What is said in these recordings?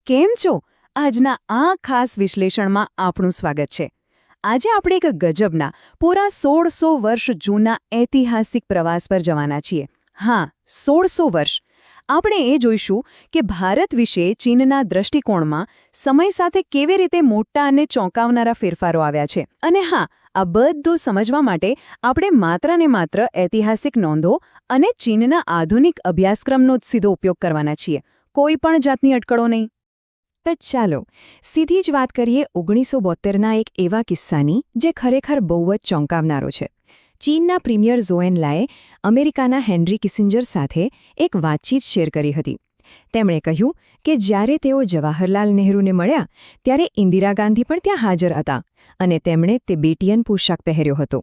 કેમ છો? આજના આ ખાસ વિશ્લેષણમાં આપણું સ્વાગત છે. આજે આપણે એક ગજબના પૂરા 1600 વર્ષ જૂના ઐતિહાસિક પ્રવાસ પર જવાના છીએ. હા, 1600 વર્ષ. આપણે એ જોઈશું કે ભારત વિશે ચીનના દૃષ્ટિકોણમાં સમય સાથે કેવી રીતે મોટા અને ચોંકાવનારા ફેરફારો આવ્યા છે. અને હા, આ બધું સમજવા માટે આપણે માત્ર ને માત્ર ઐતિહાસિક નોંધો અને ચીનના આધુનિક અભ્યાસક્રમનો જ સીધો ઉપયોગ કરવાના છીએ. કોઈ પણ જાતની અટકળો નહીં. તો ચાલો સીધી જ વાત કરીએ 1972ના એક એવા કિસ્સાની જે ખરેખર બહુ જ ચોંકાવનારો છે. ચીનના પ્રીમિયર ઝો એનલાએ અમેરિકાના હેનરી કિસિંજર સાથે એક વાતચીત શેર કરી હતી. તેમણે કહ્યું કે જ્યારે તેઓ જવાહરલાલ નહેરુને મળ્યા ત્યારે ઇન્દિરા ગાંધી પણ ત્યાં હાજર હતા અને તેમણે તિબેટિયન પોશાક પહેર્યો હતો.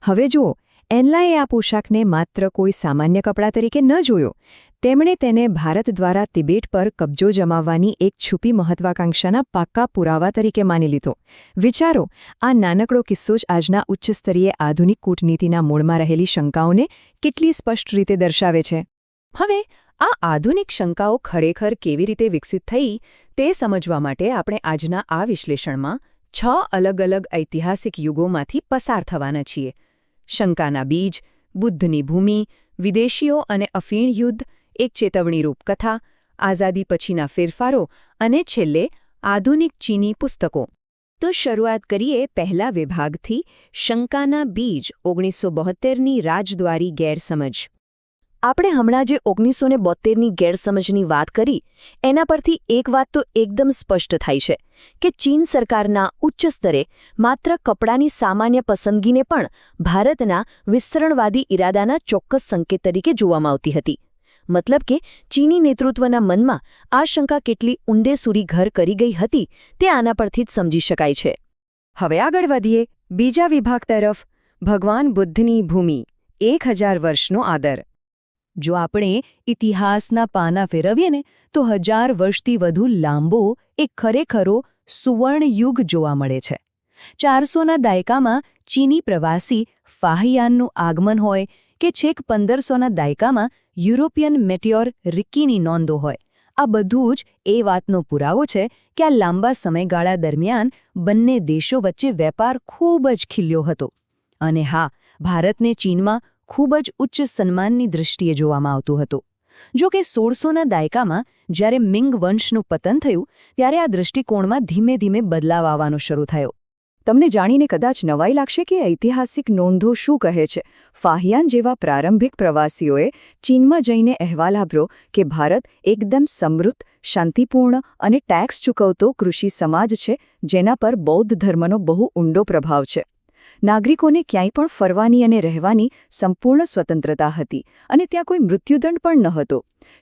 હવે જુઓ, એનલાએ આ પોશાકને માત્ર કોઈ સામાન્ય કપડાં તરીકે ન જોયો. તેમણે તેને ભારત દ્વારા તિબેટ પર કબજો જમાવવાની એક છુપી મહત્વાકાંક્ષાના પાક્કા પુરાવા તરીકે માની લીધો. વિચારો, આ નાનકડો કિસ્સો જ આજના ઉચ્ચસ્તરીય આધુનિક કૂટનીતિના મૂળમાં રહેલી શંકાઓને કેટલી સ્પષ્ટ રીતે દર્શાવે છે. હવે આ આધુનિક શંકાઓ ખરેખર કેવી રીતે વિકસિત થઈ તે સમજવા માટે આપણે આજના આ વિશ્લેષણમાં 6 અલગ અલગ ઐતિહાસિક યુગોમાંથી પસાર થવાના છીએ. શંકાના બીજ, બુદ્ધની ભૂમિ, વિદેશીઓ અને અફીણ યુદ્ધ, એક ચેતવણીરૂપ કથા, આઝાદી પછીના ફેરફારો અને છેલ્લે આધુનિક ચીની પુસ્તકો. તો શરૂઆત કરીએ પહેલા વિભાગથી, શંકાના બીજ 1972ની રાજદ્વારી ગેરસમજ. આપણે હમણાં જે 1972ની ગેરસમજની વાત કરી એના પરથી એક વાત તો એકદમ સ્પષ્ટ થાય છે કે ચીન સરકારના ઉચ્ચ સ્તરે માત્ર કપડાની સામાન્ય પસંદગીને પણ ભારતના વિસ્તરણવાદી ઇરાદાના ચોક્કસ સંકેત તરીકે જોવામાં આવતી હતી. મતલબ કે ચીની નેતૃત્વના મનમાં આ શંકા કેટલી ઊંડે સુધી ઘર કરી ગઈ હતી તે આના પરથી જ સમજી શકાય છે. હવે આગળ વધીએ બીજા વિભાગ તરફ, ભગવાન બુદ્ધની ભૂમિ, 1000 વર્ષનો આદર. જો આપણે ઇતિહાસના પાના ફેરવીએ ને તો 1000 વર્ષથી વધુ લાંબો એક ખરેખરો સુવર્ણ યુગ જોવા મળે છે. 400ના દાયકામાં ચીની પ્રવાસી ફાહિયાનનું આગમન હોય કે છેક 1500ના દાયકામાં યુરોપિયન મેટિયોર રિકીની નોંધો હોય, આ બધું જ એ વાતનો પુરાવો છે કે આ લાંબા સમયગાળા દરમિયાન બંને દેશો વચ્ચે વેપાર ખૂબ જ ખીલ્યો હતો. અને હા, ભારતને ચીનમાં ખૂબ જ ઉચ્ચ સન્માનની દૃષ્ટિએ જોવામાં આવતું હતું. જો કે 1600ના દાયકામાં જ્યારે મિંગ વંશનું પતન થયું ત્યારે આ દૃષ્ટિકોણમાં ધીમે ધીમે બદલાવ આવવાનો શરૂ થયો. તમને જાણીને કદાચ નવાઈ લાગશે કે ઐતિહાસિક નોંધો શું કહે છે. ફાહિયાન જેવા પ્રારંભિક પ્રવાસીઓએ ચીનમાં જઈને અહેવાલ આપ્યો કે ભારત એકદમ સમૃદ્ધ, શાંતિપૂર્ણ અને ટેક્સ ચૂકવતો કૃષિ સમાજ છે જેના પર બૌદ્ધ ધર્મનો બહુ ઊંડો પ્રભાવ છે. નાગરિકોને ક્યાંય પણ ફરવાની અને રહેવાની સંપૂર્ણ સ્વતંત્રતા હતી અને ત્યાં કોઈ મૃત્યુદંડ પણ ન હતો.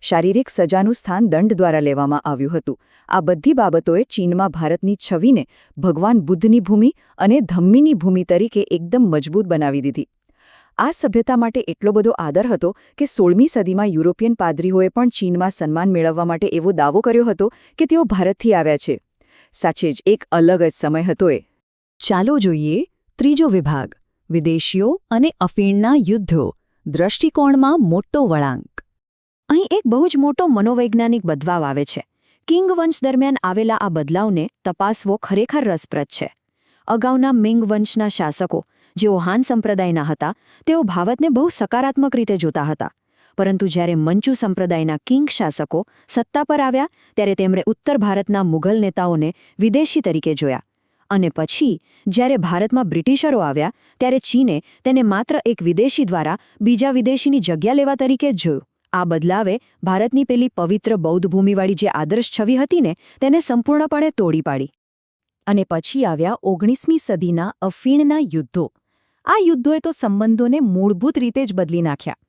શારીરિક સજાનું સ્થાન દંડ દ્વારા લેવામાં આવ્યું હતું. આ બધી બાબતોએ ચીનમાં ભારતની છબીને ભગવાન બુદ્ધની ભૂમિ અને ધમ્મીની ભૂમિ તરીકે એકદમ મજબૂત બનાવી દીધી. આ સભ્યતા માટે એટલો બધો આદર હતો કે 16મી સદીમાં યુરોપિયન પાદરીઓએ પણ ચીનમાં સન્માન મેળવવા માટે એવો દાવો કર્યો હતો કે તેઓ ભારતથી આવ્યા છે. સાચે જ એક અલગ જ સમય હતો એ. ચાલો જોઈએ ત્રીજો વિભાગ, વિદેશીઓ અને અફીણના યુદ્ધો, દૃષ્ટિકોણમાં મોટો વળાંક. અહીં એક બહુ જ મોટો મનોવૈજ્ઞાનિક બદલાવ આવે છે. કિંગ વંશ દરમિયાન આવેલા આ બદલાવને તપાસવો ખરેખર રસપ્રદ છે. અગાઉના મિંગ વંશના શાસકો, જેઓ હાન સંપ્રદાયના હતા, તેઓ ભારતને બહુ સકારાત્મક રીતે જોતા હતા. પરંતુ જ્યારે મંચુ સંપ્રદાયના કિંગ શાસકો સત્તા પર આવ્યા ત્યારે તેમણે ઉત્તર ભારતના મુઘલ નેતાઓને વિદેશી તરીકે જોયા. અને પછી જ્યારે ભારતમાં બ્રિટિશરો આવ્યા ત્યારે ચીને તેને માત્ર એક વિદેશી દ્વારા બીજા વિદેશીની જગ્યા લેવા તરીકે જ જોયું. આ બદલાવે ભારતની પેલી પવિત્ર બૌદ્ધ ભૂમિવાળી જે આદર્શ છબી હતી ને તેને સંપૂર્ણપણે તોડી પાડી. અને પછી આવ્યા 19મી સદીના અફીણના યુદ્ધો. આ યુદ્ધોએ તો સંબંધોને મૂળભૂત રીતે જ બદલી નાખ્યા.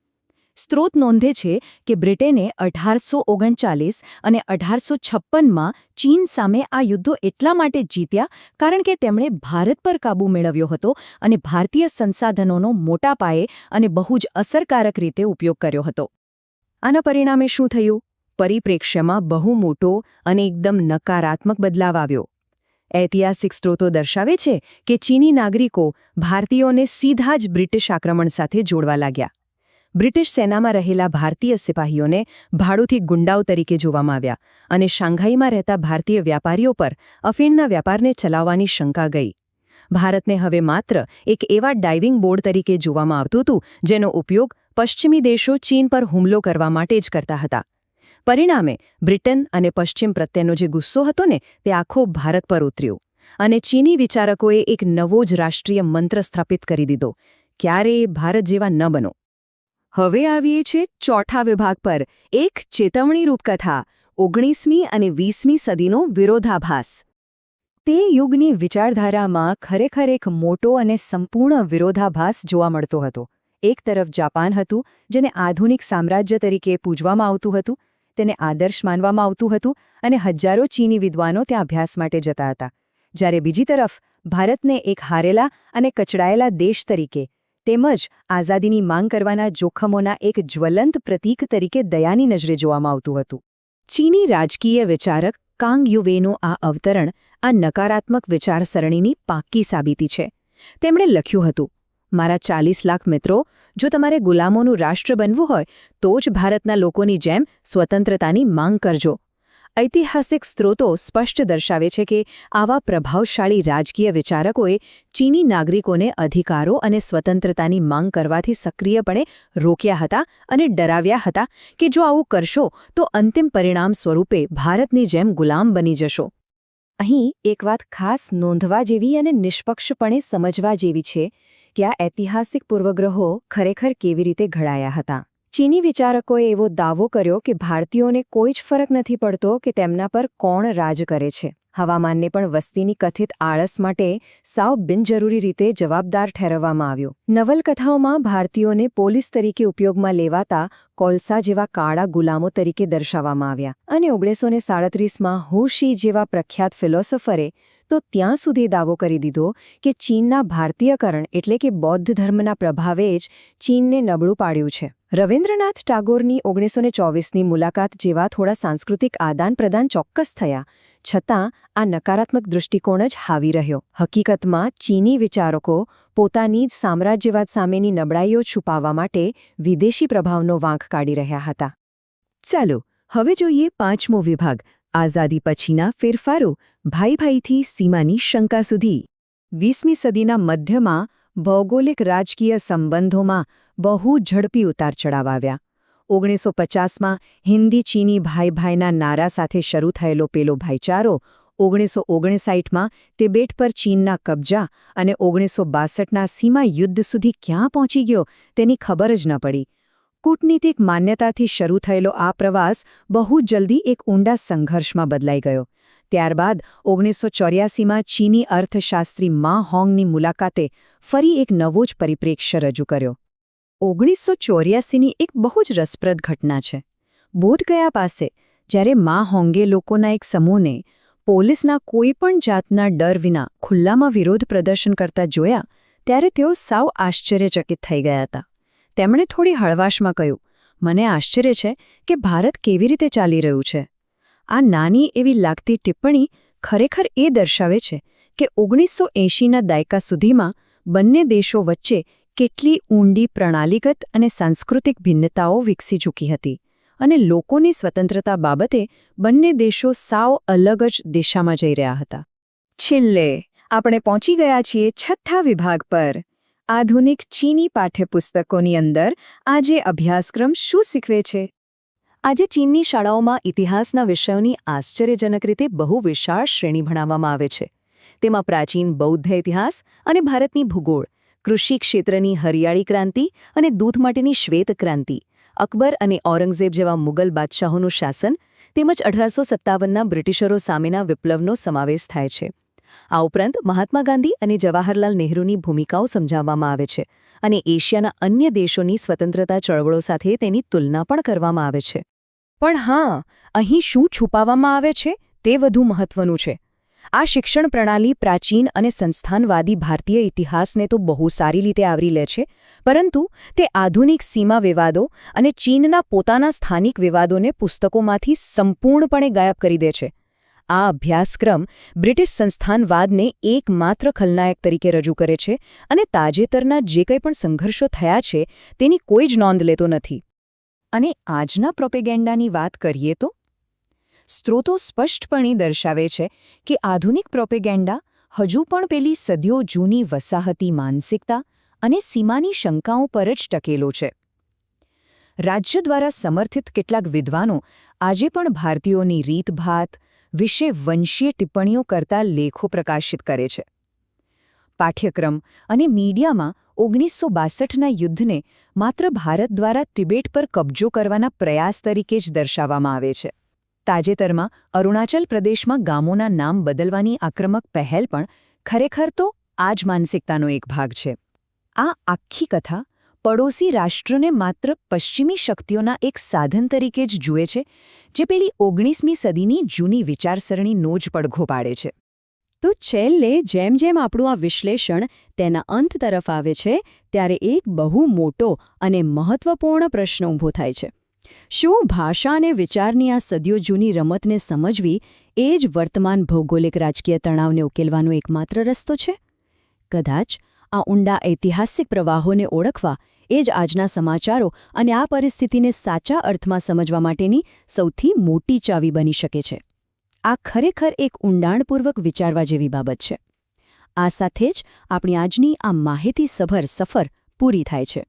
સ્ત્રોત નોંધે છે કે બ્રિટેને 1839 અને 1856માં ચીન સામે આ યુદ્ધો એટલા માટે જીત્યા કારણ કે તેમણે ભારત પર કાબૂ મેળવ્યો હતો અને ભારતીય સંસાધનોનો મોટા પાયે અને બહુ જ અસરકારક રીતે ઉપયોગ કર્યો હતો. આના પરિણામે શું થયું? પરિપ્રેક્ષ્યમાં બહુ મોટો અને એકદમ નકારાત્મક બદલાવ આવ્યો. ઐતિહાસિક સ્ત્રોતો દર્શાવે છે કે ચીની નાગરિકો ભારતીયોને સીધા જ બ્રિટિશ આક્રમણ સાથે જોડવા લાગ્યા. બ્રિટિશ સેનામાં રહેલા ભારતીય સિપાહીઓને ભાડુથી ગુંડાઓ તરીકે જોવામાં આવ્યા અને શાંઘાઈમાં રહેતા ભારતીય વ્યાપારીઓ પર અફીણના વ્યાપારને ચલાવવાની શંકા ગઈ. ભારતને હવે માત્ર એક એવા ડાઇવિંગ બોર્ડ તરીકે જોવામાં આવતું હતું જેનો ઉપયોગ પશ્ચિમી દેશો ચીન પર હુમલો કરવા માટે જ કરતા હતા. પરિણામે બ્રિટન અને પશ્ચિમ પ્રત્યેનો જે ગુસ્સો હતો ને તે આખો ભારત પર ઉતર્યો અને ચીની વિચારકોએ એક નવો જ રાષ્ટ્રીય મંત્ર સ્થાપિત કરી દીધો: ક્યારેય ભારત જેવા ન બનો. હવે આવીએ છીએ ચોથા વિભાગ પર, એક ચેતવણી રૂપકથા, 19મી અને 20મી સદીનો વિરોધાભાસ. તે યુગની વિચારધારામાં ખરેખર એક મોટો અને સંપૂર્ણ વિરોધાભાસ જોવા મળતો હતો. એક તરફ જાપાન હતું, જેને આધુનિક સામ્રાજ્ય તરીકે પૂજવામાં આવતું હતું, તેને આદર્શ માનવામાં આવતું હતું અને હજારો ચીની વિદ્વાનો ત્યાં અભ્યાસ માટે જતા હતા. જ્યારે બીજી તરફ ભારતને એક હારેલા અને કચડાયેલા દેશ તરીકે તેમજ આઝાદીની માંગ કરવાના જોખમોના એક જ્વલંત પ્રતીક તરીકે દયાની નજરે જોવામાં આવતું હતું. ચીની રાજકીય વિચારક કાંગ યુવેનું આ અવતરણ આ નકારાત્મક વિચારસરણીની પાક્કી સાબિતી છે. તેમણે લખ્યું હતું: મારા 40 લાખ મિત્રો, જો તમારે ગુલામોનું રાષ્ટ્ર બનવું હોય તો જ ભારતના લોકોની જેમ સ્વતંત્રતાની માંગ કરજો. ઐતિહાસિક સ્ત્રોતો સ્પષ્ટ દર્શાવે છે કે આવા પ્રભાવશાળી રાજકીય વિચારકોએ ચીની નાગરિકોને અધિકારો અને સ્વતંત્રતાની માંગ કરવાથી સક્રિયપણે રોક્યા હતા અને ડરાવ્યા હતા કે જો આવું કરશો તો અંતિમ પરિણામ સ્વરૂપે ભારતની જેમ ગુલામ બની જશો. અહીં એક વાત ખાસ નોંધવા જેવી અને નિષ્પક્ષપણે સમજવા જેવી છે કે આ ઐતિહાસિક પૂર્વગ્રહો ખરેખર કેવી રીતે ઘડાયા હતા. ચીની વિચારકોએ એવો દાવો કર્યો કે ભારતીયોને કોઈ જ ફરક નથી પડતો કે તેમના પર કોણ રાજ કરે છે. હવામાનને પણ વસ્તીની કથિત આળસ માટે સાવ બિનજરૂરી રીતે જવાબદાર ઠેરવવામાં આવ્યો. નવલકથાઓમાં ભારતીયોને પોલીસ તરીકે ઉપયોગમાં લેવાતા કોલસા જેવા કાળા ગુલામો તરીકે દર્શાવવામાં આવ્યા અને 1937માં હુ શી જેવા પ્રખ્યાત ફિલોસોફરે તો ત્યાં સુધી દાવો કરી દીધો કે ચીનના ભારતીયકરણ એટલે કે બૌદ્ધ ધર્મના પ્રભાવે જ ચીનને નબળું પાડ્યું છે. રવિન્દ્રનાથ ટાગોરની 1924ની મુલાકાત જેવા થોડા સાંસ્કૃતિક આદાન પ્રદાન ચોક્કસ થયા, છતાં આ નકારાત્મક દૃષ્ટિકોણ જ હાવી રહ્યો. હકીકતમાં ચીની વિચારકો પોતાની જ સામ્રાજ્યવાદ સામેની નબળાઈઓ છુપાવવા માટે વિદેશી પ્રભાવનો વાંક કાઢી રહ્યા હતા. ચાલો હવે જોઈએ 5મો વિભાગ, આઝાદી પછીના ફેરફારો, ભાઈ-ભાઈથી સીમાની શંકા સુધી. 20મી સદીના મધ્યમાં ભૌગોલિક રાજકીય સંબંધોમાં બહુ ઝડપી ઉતાર-ચઢાવ આવ્યા. 1950માં હિન્દી ચીની ભાઈ-ભાઈના નારા સાથે શરૂ થયેલો પેલો ભાઈચારો 1959માં તિબેટ પર ચીનના કબજા અને 1962ના સીમા યુદ્ધ સુધી ક્યાં પહોંચી ગયો તેની ખબર જ ન પડી. કૂટનીતિક માન્યતાથી શરૂ થયેલો આ પ્રવાસ બહુ જલ્દી એક ઊંડા સંઘર્ષમાં બદલાઈ ગયો. ત્યારબાદ 1984માં ચીની અર્થશાસ્ત્રી મા હોંગની મુલાકાતે ફરી એક નવો જ પરિપ્રેક્ષ્ય રજૂ કર્યો. 1984ની એક બહુ જ રસપ્રદ ઘટના છે. બોધગયા પાસે જ્યારે મા હોંગે લોકોના એક સમૂહને પોલીસના કોઈ પણ જાતના ડર વિના ખુલ્લામાં વિરોધ પ્રદર્શન કરતા જોયા, ત્યારે તેઓ સાવ આશ્ચર્યચકિત થઈ ગયા હતા. તેમણે થોડી હળવાશમાં કહ્યું, મને આશ્ચર્ય છે કે ભારત કેવી રીતે ચાલી રહ્યું છે. આ નાની એવી લાગતી ટિપ્પણી ખરેખર એ દર્શાવે છે કે 1980ના દાયકા સુધીમાં બંને દેશો વચ્ચે કેટલી ઊંડી પ્રણાલીગત અને સાંસ્કૃતિક ભિન્નતાઓ વિકસી ચૂકી હતી અને લોકોની સ્વતંત્રતા બાબતે બંને દેશો સાવ અલગ જ દિશામાં જઈ રહ્યા હતા. છેલ્લે આપણે પહોંચી ગયા છીએ 6થા વિભાગ પર, આધુનિક ચીની પાઠ્યપુસ્તકોની અંદર આજે અભ્યાસક્રમ શું શીખવે છે. આજે ચીનની શાળાઓમાં ઇતિહાસના વિષયોની આશ્ચર્યજનક રીતે બહુ વિશાળ શ્રેણી ભણાવવામાં આવે છે. તેમાં પ્રાચીન બૌદ્ધ ઇતિહાસ અને ભારતની ભૂગોળ, કૃષિ ક્ષેત્રની હરિયાળી ક્રાંતિ અને દૂધ માટેની શ્વેત ક્રાંતિ, અકબર અને ઔરંગઝેબ જેવા મુગલ બાદશાહોનું શાસન તેમજ 1857ના બ્રિટિશરો સામેના વિપ્લવનો સમાવેશ થાય છે. આ ઉપરાંત મહાત્મા ગાંધી અને જવાહરલાલ નહેરુની ભૂમિકાઓ સમજાવવામાં આવે છે અને એશિયાના અન્ય દેશોની સ્વતંત્રતા ચળવળો સાથે તેની તુલના પણ કરવામાં આવે છે. પણ હા, અહીં શું છુપાવવામાં આવે છે તે વધુ મહત્વનું છે. આ શિક્ષણ પ્રણાલી પ્રાચીન અને સંસ્થાનવાદી ભારતીય ઇતિહાસને તો બહુ સારી રીતે આવરી લે છે, પરંતુ તે આધુનિક સીમા વિવાદો અને ચીનના પોતાના સ્થાનિક વિવાદોને પુસ્તકોમાંથી સંપૂર્ણપણે ગાયબ કરી દે છે. આ અભ્યાસક્રમ બ્રિટિશ સંસ્થાનવાદને એકમાત્ર ખલનાયક તરીકે રજૂ કરે છે અને તાજેતરના જે કંઈ પણ સંઘર્ષો થયા છે તેની કોઈ જ નોંધ લેતો નથી. અને આજના પ્રોપેગેન્ડાની વાત કરીએ તો સ્ત્રોતો સ્પષ્ટપણે દર્શાવે છે કે આધુનિક પ્રોપેગેન્ડા હજુ પણ પેલી સદીઓ જૂની વસાહતી માનસિકતા અને સીમાની શંકાઓ પર જ ટકેલો છે. રાજ્ય દ્વારા સમર્થિત કેટલાક વિદ્વાનો આજે પણ ભારતીયોની રીતભાત વિશે વંશીય ટિપ્પણીઓ કરતા લેખો પ્રકાશિત કરે છે. પાઠ્યક્રમ અને મીડિયામાં 1962ના યુદ્ધને માત્ર ભારત દ્વારા તિબેટ પર કબજો કરવાના પ્રયાસ તરીકે જ દર્શાવવામાં આવે છે. તાજેતરમાં અરુણાચલ પ્રદેશમાં ગામોના નામ બદલવાની આક્રમક પહેલ પણ ખરેખર તો આ જ માનસિકતાનો એક ભાગ છે. આ આખી કથા પડોશી રાષ્ટ્રને માત્ર પશ્ચિમી શક્તિઓના એક સાધન તરીકે જ જુએ છે, જે પેલી 19મી સદીની જૂની વિચારસરણીનો જ પડઘો પાડે છે. તો છેલ્લે જેમ જેમ આપણું આ વિશ્લેષણ તેના અંત તરફ આવે છે ત્યારે એક બહુ મોટો અને મહત્વપૂર્ણ પ્રશ્ન ઊભો થાય છે. શું ભાષા અને વિચારની આ સદીઓ જૂની રમતને સમજવી એ જ વર્તમાન ભૌગોલિક રાજકીય તણાવને ઉકેલવાનો એકમાત્ર રસ્તો છે? કદાચ આ ઊંડા ઐતિહાસિક પ્રવાહોને ઓળખવા એ જ આજના સમાચારો અને આ પરિસ્થિતિને સાચા અર્થમાં સમજવા માટેની સૌથી મોટી ચાવી બની શકે છે. આ ખરેખર એક ઊંડાણપૂર્વક વિચારવા જેવી બાબત છે. આ સાથે જ આપણી આજની આ માહિતીસભર સફર પૂરી થાય છે.